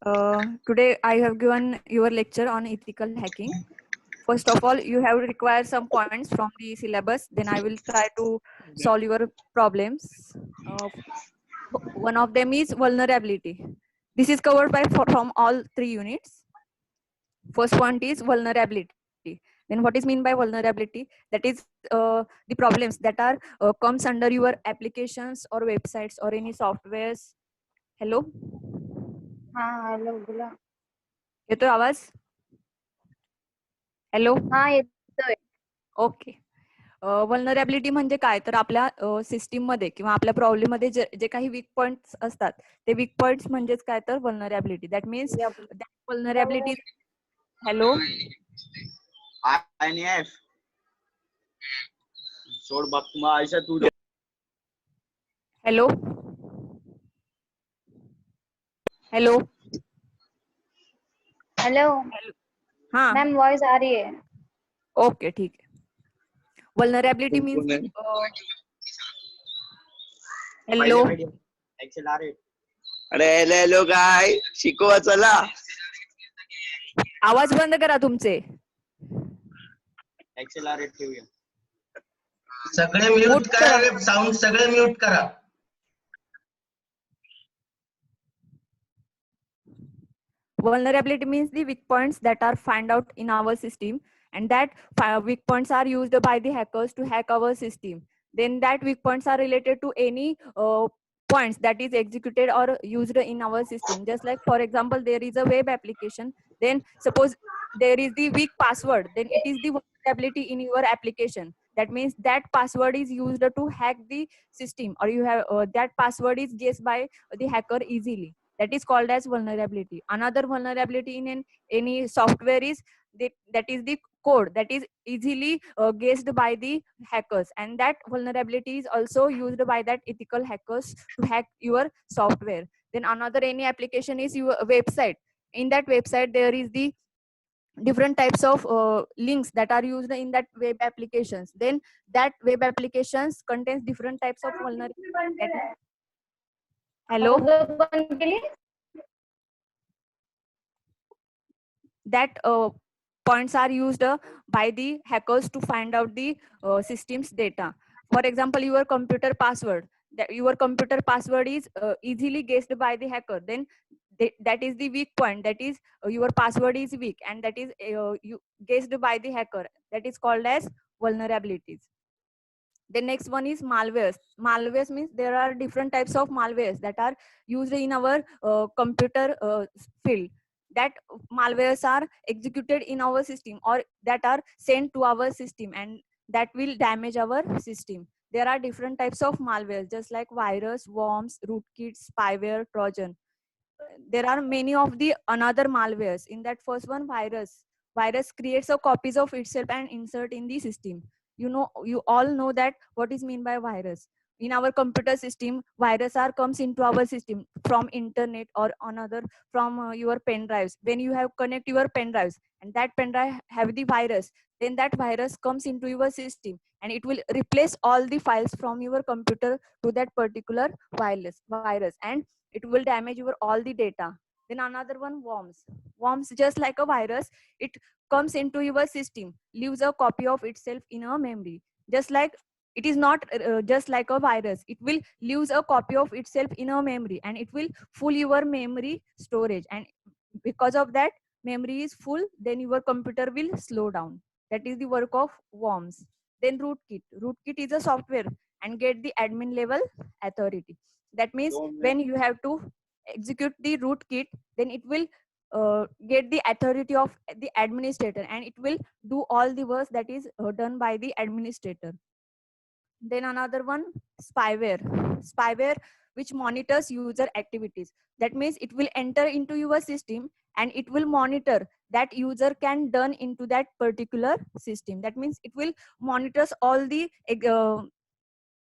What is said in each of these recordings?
Today I have given your lecture on ethical hacking. First of all, you have required some points from the syllabus. Then I will try to solve your problems. One of them is vulnerability. This is covered by from all three units. First point is vulnerability. Then what is mean by vulnerability? That is the problems that are comes under your applications or websites or any softwares. Hello, हाँ hello बोला. येतोय आवाज? Hello. हा येतोय. Okay. व्हलनरॅबिलिटी म्हणजे काय, तर आपल्या सिस्टीम मध्ये किंवा आपल्या प्रॉब्लेम मध्ये जे काही वीक पॉइंट्स असतात ते वीक पॉइंट्स म्हणजेच काय, तर vulnerability. That means that vulnerability. Hello. INF सोड बाप मग आयशा तू हॅलो. हॅलो. हेलो हाँ मैम वॉइस आ रही है. ओके ठीक है. Vulnerability means hello. अरे हॅलो काय शिकवा चला. आवाज बंद करा तुमचे. एक्सेलरेट ठेवूया. सगळे म्यूट करा रे, साऊंड सगळे म्यूट करा. Vulnerability means the weak points that are found out in our system, and that weak points are used by the hackers to hack our system. Then that weak points are related to any points that is executed or used in our system. Just like, for example, there is a web application. Then suppose there is the weak password. Then it is the vulnerability in your application. That means that password is used to hack the system, or you have that password is guessed by the hacker easily. That is called as vulnerability. Another vulnerability in any software is that is the code that is easily guessed by the hackers, and that vulnerability is also used by that ethical hackers to hack your software. Then another any application is your website. In that website there is the different types of links that are used in that web applications. Then that web applications contains different types of vulnerability. Hello. That points are used by the hackers to find out the system's data. For example, your computer password. Your computer password is easily guessed by the hacker. Then that is the weak point. That is your password is weak, and that is you guessed by the hacker. That is called as vulnerabilities. The next one is malwares. Malwares means there are different types of malwares that are used in our computer field. That malwares are executed in our system or that are sent to our system, and that will damage our system. There are different types of malwares, just like virus, worms, rootkit, spyware, trojan. There are many of the another malwares. In that first one, virus creates a copies of itself and insert in the system. You all know that what is mean by virus. In our computer system, virus are comes into our system from internet or another from your pen drives. When you have connect your pen drives and that pen drive have the virus, then that virus comes into your system and it will replace all the files from your computer to that particular virus, and it will damage your all the data. Then another one, worms just like a virus, it comes into your system, leaves a copy of itself in a memory. Just like it is not just like a virus, it will leaves a copy of itself in a memory and it will full your memory storage, and because of that memory is full, then your computer will slow down. That is the work of worms. Then rootkit is a software and get the admin level authority. That means when you have to execute the rootkit, then it will get the authority of the administrator and it will do all the work that is done by the administrator. Then another one, spyware which monitors user activities. That means it will enter into your system and it will monitor that user can done into that particular system. That means it will monitors all the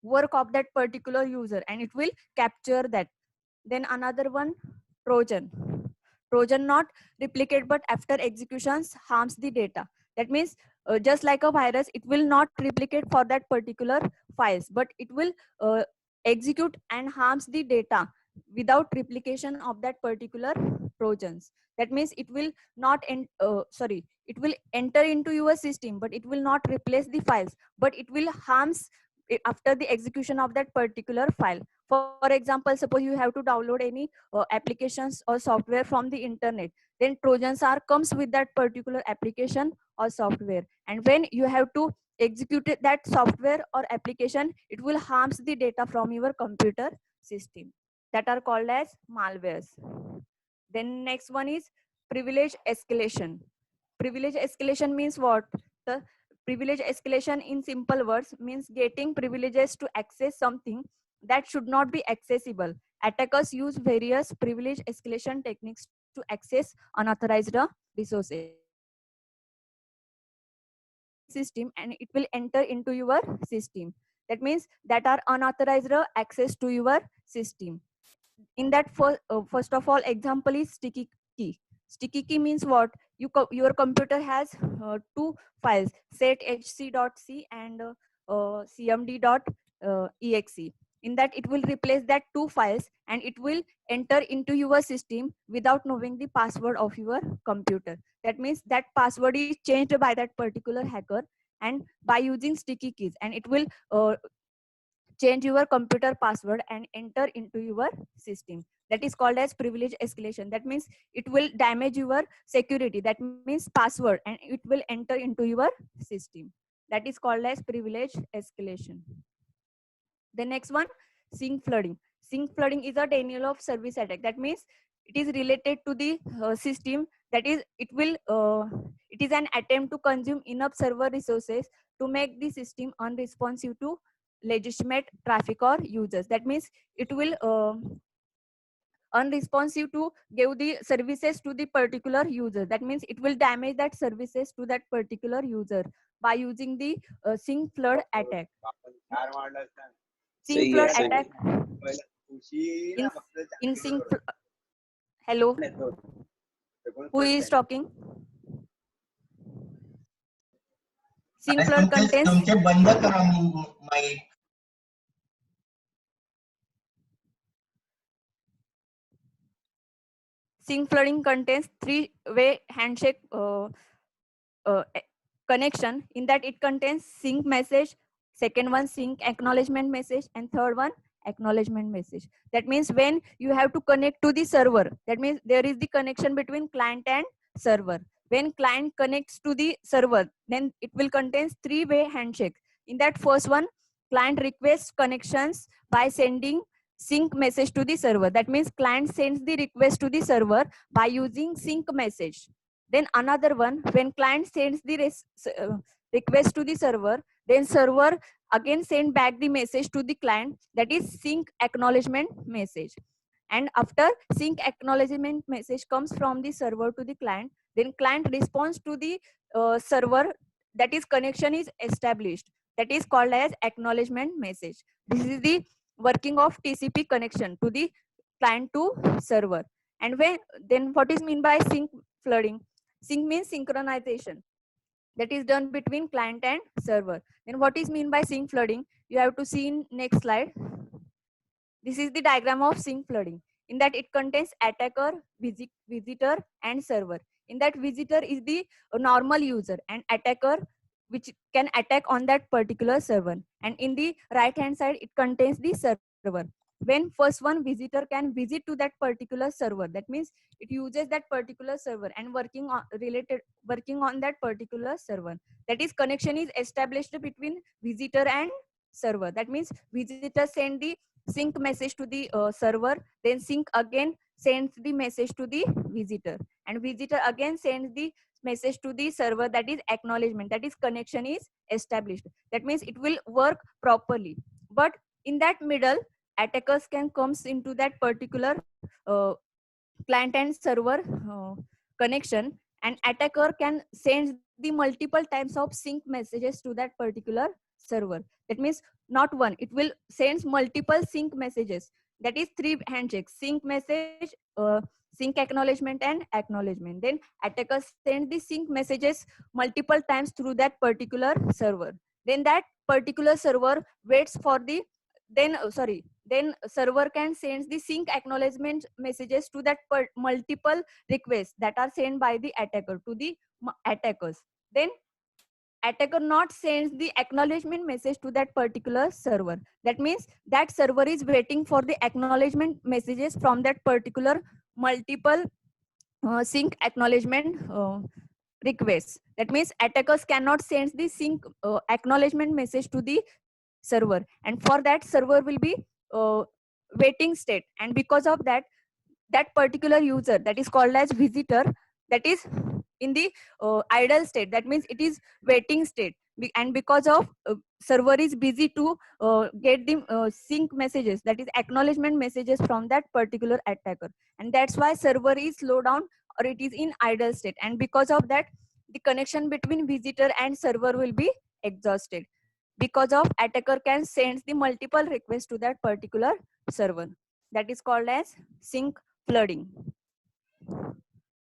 work of that particular user and it will capture that. Then another one, trojan. Trojan not replicate but after executions harms the data. That means just like a virus, it will not replicate for that particular files, but it will execute and harms the data without replication of that particular trojans. That means it will not it will enter into your system, but it will not replace the files, but it will harms after the execution of that particular file. For example, suppose you have to download any applications or software from the internet, then trojans are comes with that particular application or software, and when you have to execute that software or application, it will harms the data from your computer system, that are called as malwares. Then next one is privilege escalation. Privilege escalation means what? The privilege escalation in simple words means getting privileges to access something that should not be accessible. Attackers use various privilege escalation techniques to access unauthorized resources system, and it will enter into your system. That means that are unauthorized access to your system. In that, first of all, example is sticky key. Sticky key means what? Your computer has two files, sethc.c and cmd.exe. In that, it will replace that two files and it will enter into your system without knowing the password of your computer. That means that password is changed by that particular hacker and by using sticky keys, and it will change your computer password and enter into your system. That is called as privilege escalation. That means it will damage your security, that means password, and it will enter into your system. That is called as privilege escalation. The next one, sync flooding. Sync flooding is a denial of service attack. That means it is related to the system. That is, it is an attempt to consume enough server resources to make the system unresponsive to legitimate traffic or users. That means it will unresponsive to give the services to the particular user. That means it will damage that services to that particular user by using the sync flood attack. Sync flood attack in, in hello, who is talking? Sync अरे flood contains तुमचे बंद करा mike. sync flooding contains three-way handshake connection. In that, it contains sync message, second one sync acknowledgement message, and third one acknowledgement message. That means when you have to connect to the server, that means there is the connection between client and server. When client connects to the server, then it will contain three-way handshake. In that first one, client requests connections by sending sync message to the server. That means client sends the request to the server by using sync message. Then another one, when client sends the request to the server, then server again send back the message to the client, that is sync acknowledgement message. And after sync acknowledgement message comes from the server to the client, then client responds to the server, that is connection is established. That is called as acknowledgement message. This is the working of TCP connection to the client to server. And then what is mean by sync flooding? Sync means synchronization, that is done between client and server. Then what is mean by sync flooding? You have to see in next slide. This is the diagram of sync flooding. In that, it contains attacker, visitor, and server. In that, visitor is the normal user, and attacker which can attack on that particular server. And in the right hand side, it contains the server. When first one, visitor can visit to that particular server, that means it uses that particular server and working on that particular server. That is, connection is established between visitor and server. That means visitor send the sync message to the server, then sync again sends the message to the visitor, and visitor again sends the message to the server, that is acknowledgement, that is connection is established. That means it will work properly. But in that middle, attackers can comes into that particular client and server connection, and attacker can send the multiple times of sync messages to that particular server. That means not one, it will send multiple sync messages. That is three handshakes: sync message, sync acknowledgement, and acknowledgement. Then attackers send the sync messages multiple times through that particular server. Then that particular server waits for the then server can send the sync acknowledgement messages to that multiple requests that are sent by the attacker to the attackers. Then attacker not sends the acknowledgement message to that particular server. That means that server is waiting for the acknowledgement messages from that particular multiple sync acknowledgement requests. That means attackers cannot send the sync acknowledgement message to the server, and for that server will be uh, waiting state, and because of that, that particular user that is called as visitor, that is in the idle state. That means it is waiting state, and because of server is busy to get the sync messages, that is acknowledgement messages from that particular attacker, and that's why server is slow down or it is in idle state, and because of that the connection between visitor and server will be exhausted, because of attacker can send the multiple requests to that particular server. That is called as sync flooding.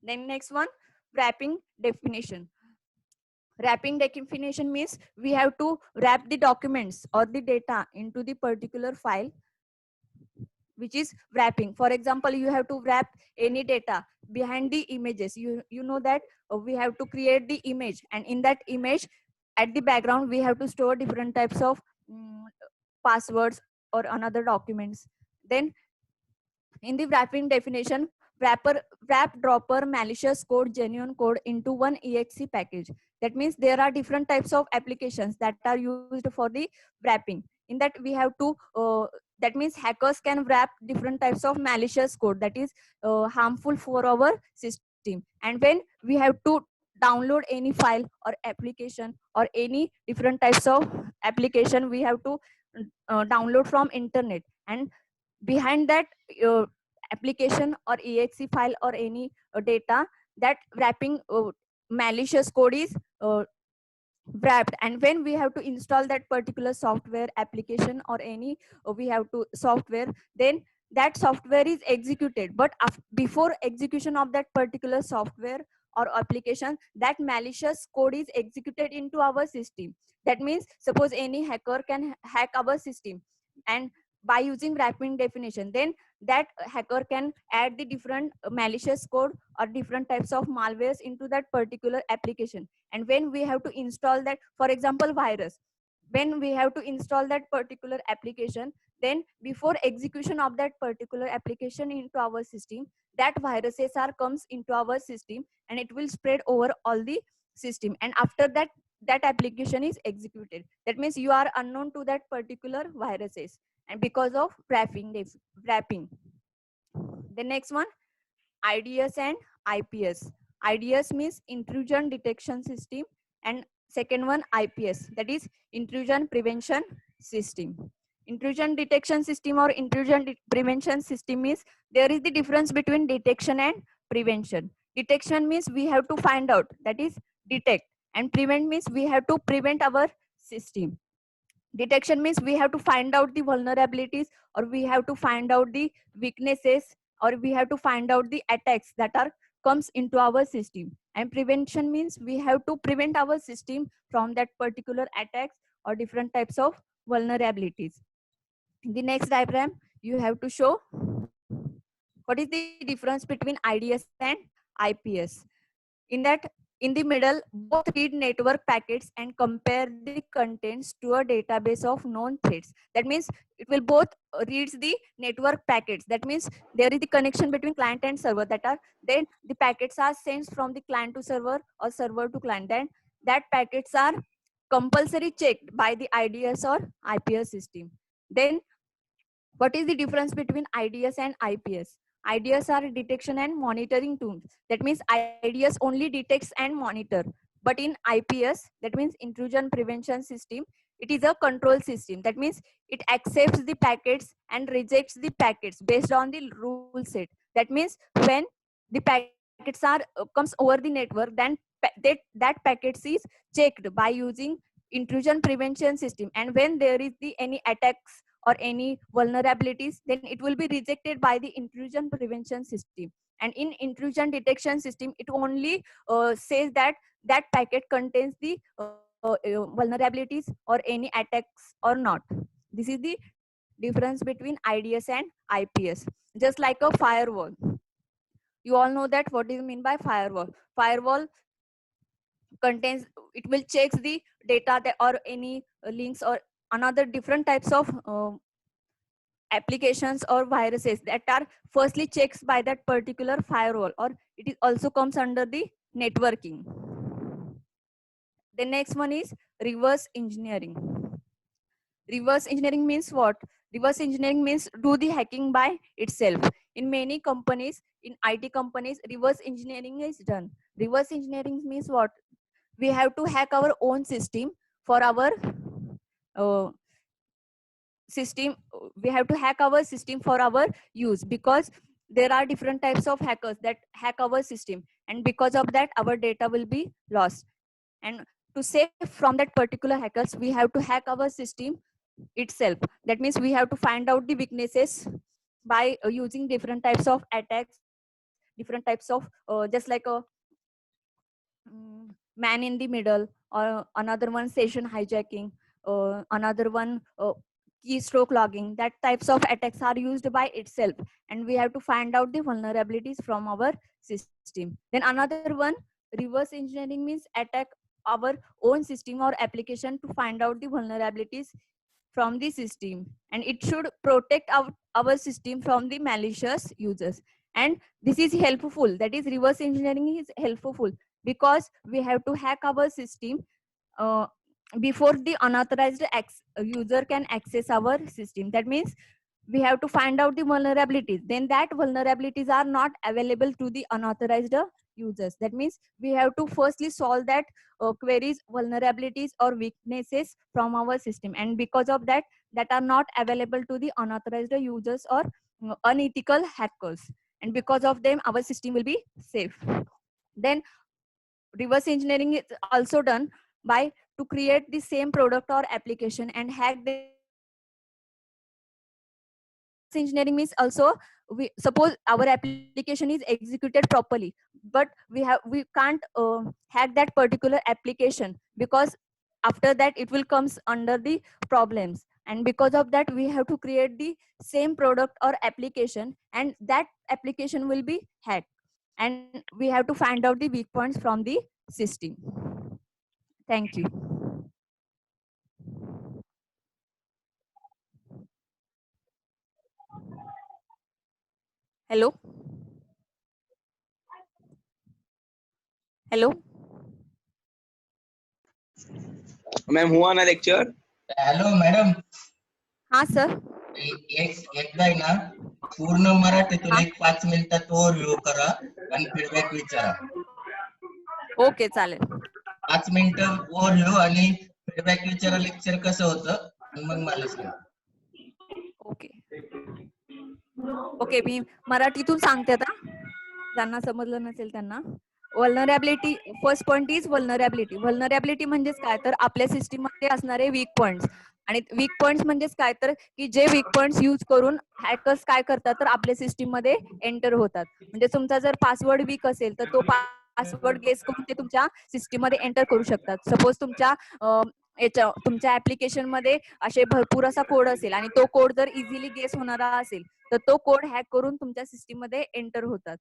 Then next one, wrapping definition. Wrapping definition means we have to wrap the documents or the data into the particular file, which is wrapping. For example, you have to wrap any data behind the images. You know that we have to create the image, and in that image at the background we have to store different types of passwords or another documents. Then in the wrapping definition, wrap dropper malicious code genuine code into one exe package. That means there are different types of applications that are used for the wrapping. In that we have to that means hackers can wrap different types of malicious code that is harmful for our system, and when we have to download any file or application or any different types of application, we have to download from internet, and behind that application or exe file or any data, that wrapping malicious code is wrapped, and when we have to install that particular software application or any we have to software, then that software is executed, but before execution of that particular software or application, that malicious code is executed into our system. That means suppose any hacker can hack our system, and by using wrapping definition, then that hacker can add the different malicious code or different types of malwares into that particular application, and when we have to install that, for example virus, when we have to install that particular application, then before execution of that particular application into our system, that viruses are comes into our system and it will spread over all the system, and after that that application is executed. That means you are unknown to that particular viruses, and because of wrapping. The next one, IDS and IPS. IDS means intrusion detection system, and second one IPS, that is intrusion prevention system. Intrusion detection system or intrusion prevention system is, there is the difference between detection and prevention. Detection means we have to find out, that is detect, and prevent means we have to prevent our system. Detection means we have to find out the vulnerabilities, or we have to find out the weaknesses, or we have to find out the attacks that are comes into our system, and prevention means we have to prevent our system from that particular attacks or different types of vulnerabilities. In the next diagram you have to show what is the difference between IDS and IPS. In that, in the middle, both read network packets and compare the contents to a database of known threads. That means it will both reads the network packets. That means there is the connection between client and server, that are then the packets are sent from the client to server or server to client. Then that packets are compulsory checked by the IDS or IPS system. Then what is the difference between IDS and IPS? IDS are detection and monitoring tools. That means IDS only detects and monitor. But in IPS, that means intrusion prevention system, it is a control system. That means it accepts the packets and rejects the packets based on the rule set. That means when the packets are comes over the network, then that packets is checked by using intrusion prevention system. And when there is the any attacks or any vulnerabilities, then it will be rejected by the intrusion prevention system. And in intrusion detection system, it only says that that packet contains the vulnerabilities or any attacks or not. This is the difference between IDS and IPS. Just like a firewall. You all know that what is mean by firewall. Firewall contains, it will checks the data that, or any links or another different types of applications or viruses that are firstly checked by that particular firewall, or it is also comes under the networking. The next one is reverse engineering. Reverse engineering means what? Reverse engineering means do the hacking by itself. In many companies, in IT companies, reverse engineering is done. Reverse engineering means what? We have to hack our own system for our system. We have to hack our system for our use, because there are different types of hackers that hack our system, and because of that our data will be lost. And to save from that particular hackers, we have to hack our system itself. That means we have to find out the weaknesses by using different types of attacks, different types of just like a man in the middle, or another one session hijacking, another one keystroke logging. That types of attacks are used by itself, and we have to find out the vulnerabilities from our system. Then another one, reverse engineering means attack our own system or application to find out the vulnerabilities from the system, and it should protect our system from the malicious users. And this is helpful, that is reverse engineering is helpful, because we have to hack our system before the unauthorized user can access our system. That means we have to find out the vulnerabilities, then that vulnerabilities are not available to the unauthorized users. That means we have to firstly solve that queries, vulnerabilities or weaknesses from our system, and because of that, that are not available to the unauthorized users or unethical hackers, and because of them our system will be safe. Then reverse engineering is also done by to create the same product or application and hack the engineering means also, we suppose our application is executed properly, but we can't hack that particular application, because after that it will comes under the problems, and because of that we have to create the same product or application, and that application will be hacked, and we have to find out the weak points from the system. Thank you. Hello. Hello. Ma'am हुआ ना lecture. Hello madam, हाँ sir. एकदा आहे ना पूर्ण मराठीतून एक 5 मिनिटात ओव्हरव्ह्यू करा आणि फीडबॅक विचारा. ओके चालेल. 5 मिनिटं ओव्हरव्ह्यू आणि फीडबॅक विचारा, लेक्चर कसं होतं आणि मग मला सांगा. ओके ओके, मी मराठीतून सांगते आता, ज्यांना समजलं नसेल त्यांना. Vulnerability, first point is vulnerability. Vulnerability म्हणजेच काय, तर आपल्या सिस्टीम मध्ये असणारे वीक पॉइंट्स. आणि वीक पॉइंट्स म्हणजेच काय, तर की जे वीक पॉइंट्स यूज करून हॅकर्स काय करतात, तर आपल्या सिस्टीम मध्ये एंटर होतात. म्हणजे तुमचा जर पासवर्ड वीक असेल तर तो पासवर्ड गेस करून ते तुमच्या सिस्टीम मध्ये एंटर करू शकतात. सपोज तुमच्या ऍप्लिकेशन मध्ये असे भरपूर असा कोड असेल, आणि तो कोड जर इझिली गेस होणारा असेल, तर तो कोड हॅक करून तुमच्या सिस्टीम मध्ये एंटर होतात.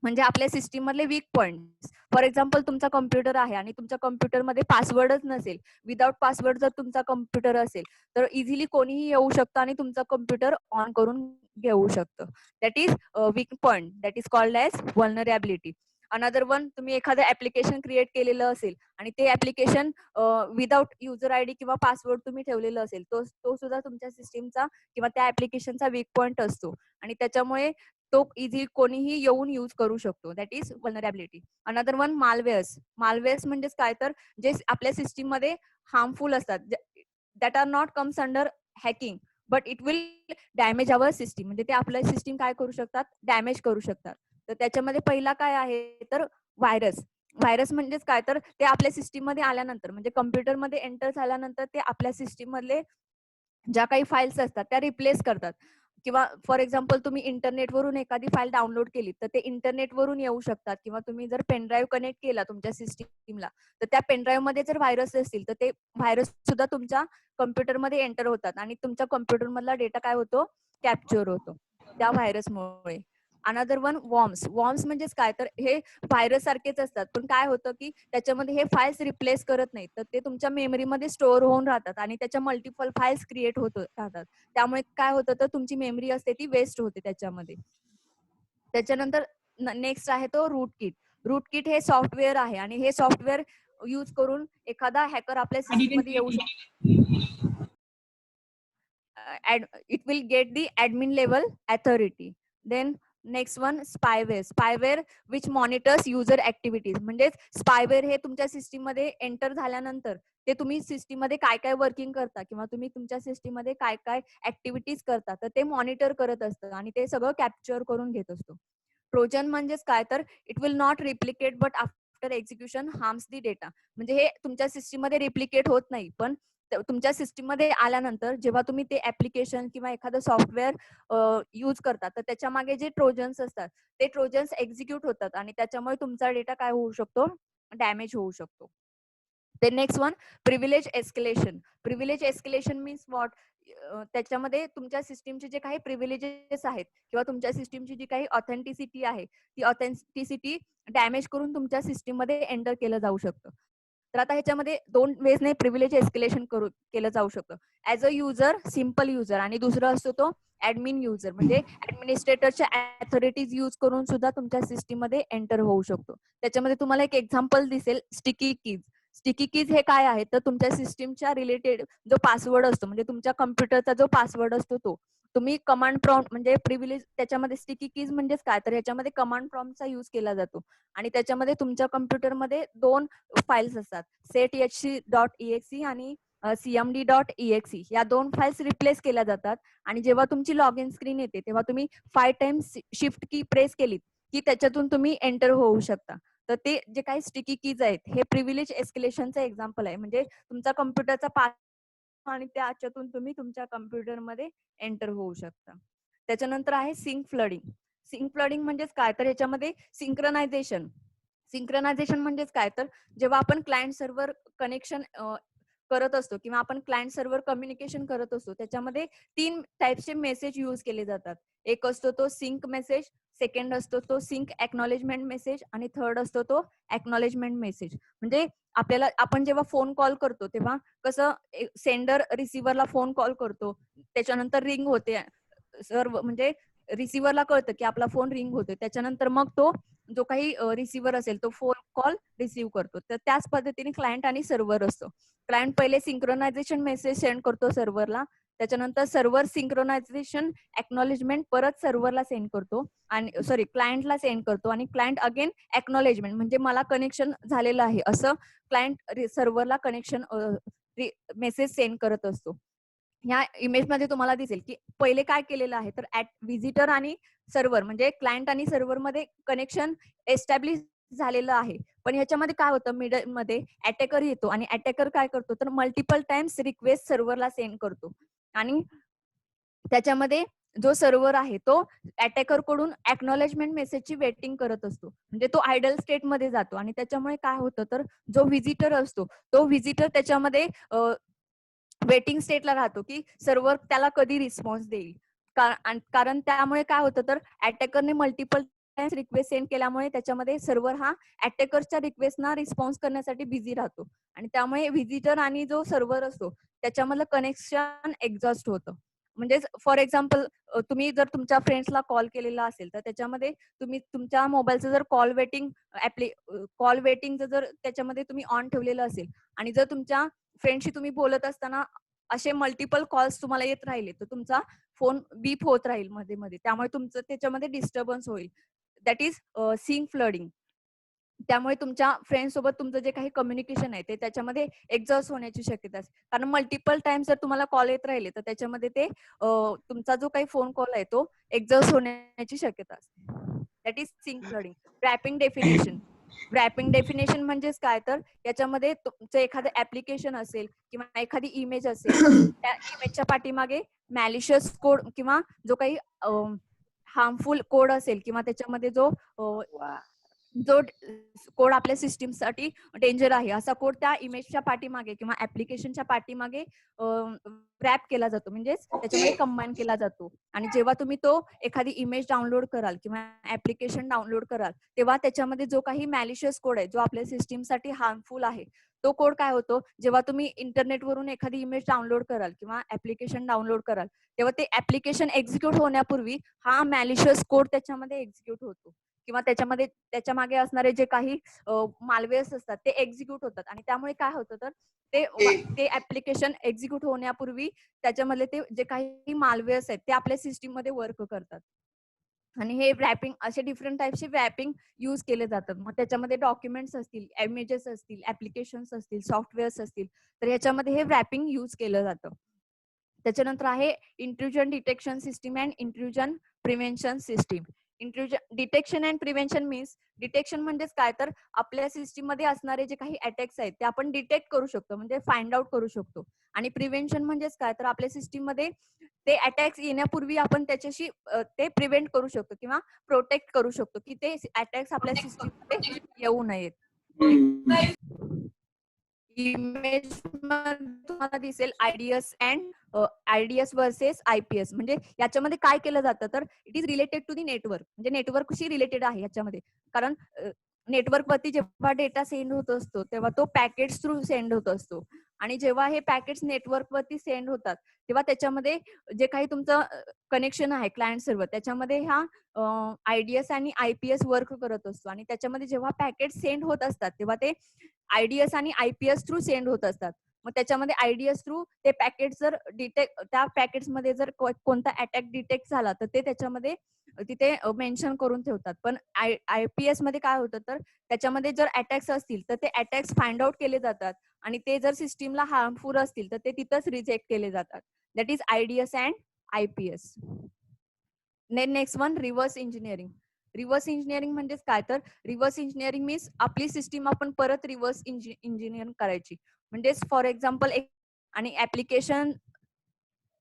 म्हणजे आपल्या सिस्टीम मधले वीक पॉइंट. फॉर एक्झाम्पल, तुमचा कम्प्युटर आहे आणि तुमच्या कम्प्युटरमध्ये पासवर्डच नसेल, विदाउट पासवर्ड जर तुमचा कम्प्युटर असेल, तर इझिली कोणीही येऊ शकतं आणि तुमचा कम्प्युटर ऑन करून घेऊ शकतं. That is weak point, that is called as vulnerability. Another one, तुम्ही एखादं ऍप्लिकेशन क्रिएट केलेलं असेल आणि ते ऍप्लिकेशन विदाउट युजर आयडी किंवा पासवर्ड तुम्ही ठेवलेलं असेल, तो सुद्धा तुमच्या सिस्टीमचा किंवा त्या ऍप्लिकेशनचा वीक पॉइंट असतो, आणि त्याच्यामुळे तो इझी कोणीही येऊन यूज करू शकतो. That is vulnerability. Another one, malwares. Malwares म्हणजेच काय, तर जे आपल्या सिस्टीम मध्ये हार्मफुल असतात, that are not comes under hacking, but it will damage our system. म्हणजे ते आपलं सिस्टीम काय करू शकतात, डॅमेज करू शकतात. तर त्याच्यामध्ये पहिला काय आहे, तर व्हायरस. व्हायरस म्हणजेच काय, तर ते आपल्या सिस्टीम मध्ये आल्यानंतर, म्हणजे कम्प्युटर मध्ये एंटर झाल्यानंतर ते आपल्या सिस्टीम मधले ज्या काही फाईल्स असतात त्या रिप्लेस करतात. किंवा फॉर एक्झाम्पल तुम्ही इंटरनेटवरून एखादी फाईल डाउनलोड केली तर ते इंटरनेटवरून येऊ शकतात, किंवा तुम्ही जर पेनड्राईव्ह कनेक्ट केला तुमच्या सिस्टीमला तर त्या पेनड्राईव्ह मध्ये जर व्हायरस असतील तर ते व्हायरस सुद्धा तुमच्या कम्प्युटरमध्ये एंटर होतात आणि तुमच्या कम्प्युटर मधला डेटा काय होतो, कॅप्चर होतो त्या व्हायरसमुळे. अनदर वन वॉर्म्स म्हणजेच काय तर हे व्हायरस सारखेच असतात, पण काय होतं की त्याच्यामध्ये हे फाईल्स रिप्लेस करत नाहीत, तर ते तुमच्या मेमरीमध्ये स्टोअर होऊन राहतात आणि त्याच्या मल्टिपल फाईल्स क्रिएट होत राहतात. त्यामुळे काय होतं तर तुमची मेमरी असते ती वेस्ट होते त्याच्यामध्ये. त्याच्यानंतर नेक्स्ट आहे तो रूट किट हे सॉफ्टवेअर आहे आणि हे सॉफ्टवेअर यूज करून एखादा हॅकर आपल्या सिस्टीम मध्ये येऊ शकतो. It will get the admin level authority. Then next one, spyware which monitors user activities. म्हणजे स्पायवेअर हे तुमच्या सिस्टीम मध्ये एंटर झाल्यानंतर ते तुम्ही सिस्टीम मध्ये काय काय वर्किंग करता किंवा तुम्ही तुमच्या सिस्टीम मध्ये काय काय ऍक्टिव्हिटीज करता तर ते मॉनिटर करत असतं आणि ते सगळं कॅप्चर करून घेत असतो. ट्रोजन म्हणजेच काय तर it will not replicate but after execution harms the data. म्हणजे हे तुमच्या सिस्टीम मध्ये रिप्लिकेट होत नाही, पण तुमच्या सिस्टीम मध्ये आल्यानंतर जेव्हा तुम्ही ते ऍप्लिकेशन किंवा एखादं सॉफ्टवेअर यूज करता तर त्याच्या मागे जे ट्रोजन्स असतात ते ट्रोजन्स एक्झिक्यूट होतात आणि त्याच्यामुळे तुमचा डेटा काय होऊ शकतो, डॅमेज होऊ शकतो. ते next one, privilege escalation means what. त्याच्यामध्ये तुमच्या सिस्टीमचे जे काही प्रिव्हिलेजेस आहेत किंवा तुमच्या सिस्टीमची जी काही ऑथेंटिसिटी आहे ती ऑथेंटिसिटी डॅमेज करून तुमच्या सिस्टीम मध्ये एंटर केलं जाऊ शकतं. तर आता ह्याच्यामध्ये दोन वेजने प्रिव्हिलेज एस्केलेशन केलं जाऊ शकतं. As a user, simple user, आणि दुसरं असतो तो ऍडमिन युजर, म्हणजे ऍडमिनिस्ट्रेटरच्या अथॉरिटीज यूज करून सुद्धा तुमच्या सिस्टीम मध्ये एंटर होऊ शकतो. त्याच्यामध्ये तुम्हाला एक एक्झाम्पल दिसेल, स्टिकी कीज हे काय आहे तर तुमच्या सिस्टीमच्या रिलेटेड जो पासवर्ड असतो, म्हणजे तुमच्या कम्प्युटरचा जो पासवर्ड असतो तो तुम्ही कमांड प्रॉम्प्ट म्हणजे प्रिव्हिलेज, त्याच्यामध्ये स्टिकी कीज म्हणजेच काय तर याच्यामध्ये कमांड प्रॉम्प्टचा यूज केला जातो आणि त्याच्यामध्ये तुमच्या कम्प्युटरमध्ये दोन फाईल्स असतात, sethc.exe आणि cmd.exe. या दोन फाईल्स रिप्लेस केल्या जातात आणि जेव्हा तुमची लॉग इन स्क्रीन येते तेव्हा तुम्ही 5 टाइम्स शिफ्ट की प्रेस केली की त्याच्यातून तुम्ही एंटर होऊ शकता. तर ते जे काही स्टिकी कीज आहेत हे प्रिव्हिलेज एस्केलेशनचं एक्झाम्पल आहे, म्हणजे तुमचा कम्प्युटरचा पासवर्ड आणि त्याच्यातून तुम्ही तुमच्या कम्प्युटरमध्ये एंटर होऊ शकता. त्याच्यानंतर आहे सिंक फ्लडिंग म्हणजेच काय तर याच्यामध्ये सिंक्रोनायझेशन म्हणजेच काय तर जेव्हा आपण क्लायंट सर्व्हर कनेक्शन करत असतो किंवा आपण क्लायंट सर्व्हर कम्युनिकेशन करत असतो त्याच्यामध्ये 3 टाइप्सचे मेसेज यूज केले जातात. एक असतो तो सिंक मेसेज, सेकंड असतो तो सिंक एक्नॉलेजमेंट मेसेज आणि थर्ड असतो तो एक्नॉलेजमेंट मेसेज. म्हणजे आपल्याला आपण जेव्हा फोन कॉल करतो तेव्हा कसं सेंडर रिसिव्हरला फोन कॉल करतो, त्याच्यानंतर रिंग होते, सर्व म्हणजे रिसिव्हरला कळतं की आपला फोन रिंग होतोय, त्याच्यानंतर मग तो जो काही रिसिव्हर असेल तो फोन कॉल रिसिव्ह करतो. तर त्याच पद्धतीने क्लायंट आणि सर्व्हर असतो. क्लायंट पहिले सिंक्रोनायझेशन मेसेज सेंड करतो सर्व्हरला, त्याच्यानंतर सर्व्हर सिंक्रोनायझेशन एक्नॉलेजमेंट परत सर्व्हरला सेंड करतो आणि सॉरी क्लायंटला सेंड करतो आणि क्लायंट अगेन एक्नॉलेजमेंट म्हणजे मला कनेक्शन झालेलं आहे असं क्लायंट सर्व्हरला कनेक्शन मेसेज सेंड करत असतो. ह्या इमेज मध्ये तुम्हाला दिसेल की पहिले काय केलेलं आहे तर व्हिजिटर आणि सर्व्हर म्हणजे क्लायंट आणि सर्व्हर मध्ये कनेक्शन एस्टॅब्लिश झालेलं आहे, पण ह्याच्यामध्ये काय होतं मिडल मध्ये अटॅकर येतो आणि अटॅकर काय करतो तर मल्टिपल टाइम्स रिक्वेस्ट सर्व्हरला सेंड करतो आणि त्याच्यामध्ये जो सर्व्हर आहे तो अटॅकर कडून एक्नॉलेजमेंट मेसेजची वेटिंग करत असतो, म्हणजे तो आयडल स्टेट मध्ये जातो आणि त्याच्यामुळे काय होतं तर जो व्हिजिटर असतो तो व्हिजिटर त्याच्यामध्ये वेटिंग स्टेटला राहतो की सर्व्हर त्याला कधी रिस्पॉन्स देईल, कारण त्यामुळे काय होतं तर अटॅकरने मल्टिपल टाइम्स रिक्वेस्ट सेंड केल्यामुळे त्याच्यामध्ये सर्व्हर हा अटॅकरच्या रिक्वेस्टना रिस्पॉन्स करण्यासाठी बिझी राहतो आणि त्यामुळे व्हिजिटर आणि जो सर्व्हर असतो त्याच्यामधलं कनेक्शन एक्झॉस्ट होतं. म्हणजे फॉर एक्झाम्पल तुम्ही जर तुमच्या फ्रेंड्सला कॉल केलेला असेल तर त्याच्यामध्ये तुम्ही तुमच्या मोबाईलचं जर कॉल वेटिंग जर त्याच्यामध्ये तुम्ही ऑन ठेवलेलं असेल आणि जर तुमच्या फ्रेंडशी तुम्ही बोलत असताना असे मल्टिपल कॉल्स तुम्हाला येत राहिले तर तुमचा फोन बीप होत राहील मध्ये मध्ये, त्यामुळे तुमचं त्याच्यामध्ये डिस्टर्बन्स होईल. That is SYN flooding. त्यामुळे तुमच्या फ्रेंड सोबत तुमचं जे काही कम्युनिकेशन आहे ते त्याच्यामध्ये एक्झॉस्ट होण्याची शक्यता असते, कारण मल्टिपल टाइम्स जर तुम्हाला कॉल येत राहिले तर त्याच्यामध्ये ते तुमचा जो काही फोन कॉल आहे तो एक्झॉस्ट होण्याची शक्यता असते. That is SYN flooding. Wrapping definition म्हणजेच काय तर याच्यामध्ये तुमचं एखादं ऍप्लिकेशन असेल किंवा एखादी इमेज असेल त्या इमेजच्या पाठीमागे मॅलिशियस कोड किंवा जो काही हार्मफुल कोड असेल किंवा त्याच्यामध्ये जो जो कोड आपल्या सिस्टीमसाठी डेंजर आहे असा कोड त्या इमेजच्या पाठीमागे किंवा ऍप्लिकेशनच्या पाठीमागे रॅप केला जातो, म्हणजेच त्याच्यामध्ये कंबाईन केला जातो. आणि जेव्हा तुम्ही तो एखादी इमेज डाउनलोड कराल किंवा ऍप्लिकेशन डाउनलोड कराल तेव्हा त्याच्यामध्ये जो काही मॅलिशियस कोड आहे जो आपल्या सिस्टीमसाठी हार्मफुल आहे तो कोड काय होतो, जेव्हा तुम्ही इंटरनेटवरून एखादी इमेज डाउनलोड कराल किंवा ऍप्लिकेशन डाउनलोड कराल तेव्हा ते ऍप्लिकेशन एक्झिक्यूट होण्यापूर्वी हा मॅलिशियस कोड त्याच्यामध्ये एक्झिक्यूट होतो किंवा त्याच्यामध्ये त्याच्या मागे असणारे जे काही मालवेअर्स असतात ते एक्झिक्यूट होतात. आणि त्यामुळे काय होतं तर ते ऍप्लिकेशन एक्झिक्यूट होण्यापूर्वी त्याच्यामधले ते जे काही मालवेअर्स आहेत ते आपल्या सिस्टीम मध्ये वर्क करतात. आणि हे रॅपिंग असे डिफरंट टाइपचे रॅपिंग यूज केले जातात. मग त्याच्यामध्ये डॉक्युमेंट्स असतील, इमेजेस असतील, ऍप्लिकेशन्स असतील, सॉफ्टवेअर्स असतील, तर ह्याच्यामध्ये हे रॅपिंग यूज केलं जातं. त्याच्यानंतर आहे intrusion detection system and intrusion prevention system. Intrusion detection and prevention means detection म्हणजेच काय तर आपल्या सिस्टीम मध्ये असणारे जे काही अटॅक्स आहेत ते आपण डिटेक्ट करू शकतो, म्हणजे फाइंड आउट करू शकतो. आणि प्रिव्हेन्शन म्हणजेच काय तर आपल्या सिस्टीम मध्ये ते अटॅक्स येण्यापूर्वी आपण त्याच्याशी ते प्रिव्हेंट करू शकतो किंवा प्रोटेक्ट करू शकतो की ते अटॅक्स आपल्या सिस्टीम मध्ये येऊ नयेत. इमेज तुम्हाला दिसेल IDS and IDS versus IPS. म्हणजे याच्यामध्ये काय केलं जातं तर it is related to the network, म्हणजे नेटवर्कशी रिलेटेड आहे याच्यामध्ये. कारण नेटवर्क वरती जेव्हा डेटा सेंड होत असतो तेव्हा तो पॅकेट्स थ्रू सेंड होत असतो. आणि जेव्हा हे पॅकेट्स नेटवर्क वरती सेंड होतात तेव्हा त्याच्यामध्ये जे काही तुमचं कनेक्शन आहे क्लायंट सर्व्हर त्याच्यामध्ये हा आयडीएस आणि आयपीएस वर्क करत असतो. आणि त्याच्यामध्ये जेव्हा पॅकेट सेंड होत असतात तेव्हा ते आयडीएस आणि आयपीएस थ्रू सेंड होत असतात. मग त्याच्यामध्ये आयडीएस थ्रू ते पॅकेट जर डिटेक्ट त्या पॅकेट्स मध्ये जर कोणता अटॅक डिटेक्ट झाला तर ते त्याच्यामध्ये तिथे मेन्शन करून ठेवतात. पण आयपीएस मध्ये काय होतं तर त्याच्यामध्ये जर अटॅक्स असतील तर ते अटॅक्स फाइंड आउट केले जातात आणि ते जर सिस्टीमला हार्मफुल असतील तर ते तिथंच रिजेक्ट केले जातात. That is IDs and IPS. Next one reverse engineering. Reverse engineering म्हणजेच काय तर रिव्हर्स इंजिनिअरिंग मीन्स आपली सिस्टीम आपण परत रिव्हर्स इंजिनिअरिंग करायची. म्हणजेच फॉर एक्झाम्पल आणि ऍप्लिकेशन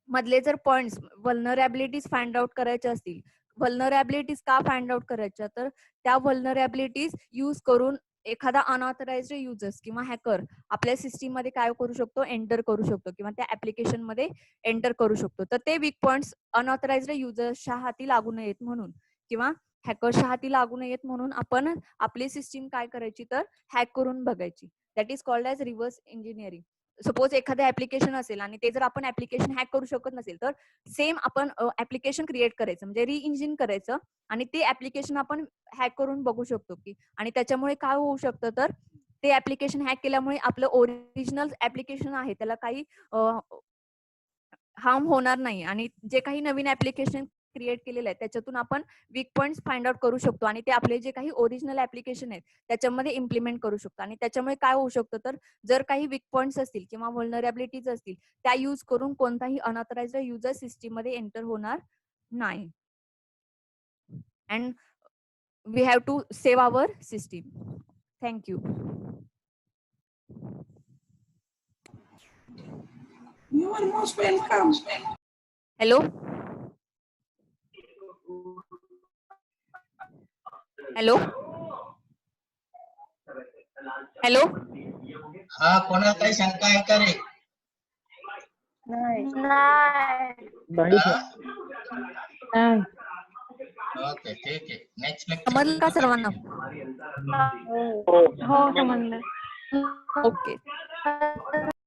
मधले जर पॉइंट्स व्हल्नरॅबिलिटीज फाइंड आउट करायचे असतील, व्हल्नरॅबिलिटीज का फाइंड आउट करायच्या तर त्या व्हल्नरॅबिलिटीज यूज करून एखादा अनऑथराइज्ड युजर्स किंवा हॅकर आपल्या सिस्टीम मध्ये काय करू शकतो, एंटर करू शकतो किंवा त्या ऍप्लिकेशन मध्ये एंटर करू शकतो. तर ते वीक पॉइंट्स अनऑथराइज्ड युजर्सच्या हाती लागू नयेत म्हणून किंवा हॅकर्सच्या हाती लागू नयेत म्हणून आपण आपली सिस्टीम काय करायची तर हॅक करून बघायची. That is called as reverse engineering. Suppose एखादं ऍप्लिकेशन असेल आणि ते जर आपण ऍप्लिकेशन हॅक करू शकत नसेल तर सेम आपण ऍप्लिकेशन क्रिएट करायचं, म्हणजे रिइंजिन करायचं आणि ते ऍप्लिकेशन आपण हॅक करून बघू शकतो की. आणि त्याच्यामुळे काय होऊ शकतं तर ते ऍप्लिकेशन हॅक केल्यामुळे आपलं ओरिजिनल ऍप्लिकेशन आहे त्याला काही हार्म होणार नाही. आणि जे काही नवीन ऍप्लिकेशन क्रिएट केलेलं आहे त्याच्यातून आपण वीक पॉइंट्स फाइंड आउट करू शकतो आणि ते आपले जे काही ओरिजिनल ऍप्लिकेशन आहेत त्याच्यामध्ये इम्प्लिमेंट करू शकतो. आणि त्याच्यामुळे काय होऊ शकतं तर जर काही वीक पॉइंट्स असतील किंवा व्हल्नरॅबिलिटीज असतील त्या यूज करून कोणताही अनऑथराइज्ड युजर सिस्टीम मध्ये एंटर होणार नाही. And we have to save our system. Thank you. You are most welcome. Hello hello hello. हा, कोणाला काही शंका आहे का रे? नाही. ओके, ठीक आहे. नेक्स्ट समजलं का लेक्चर सर्वांना? हो समजलं. ओके.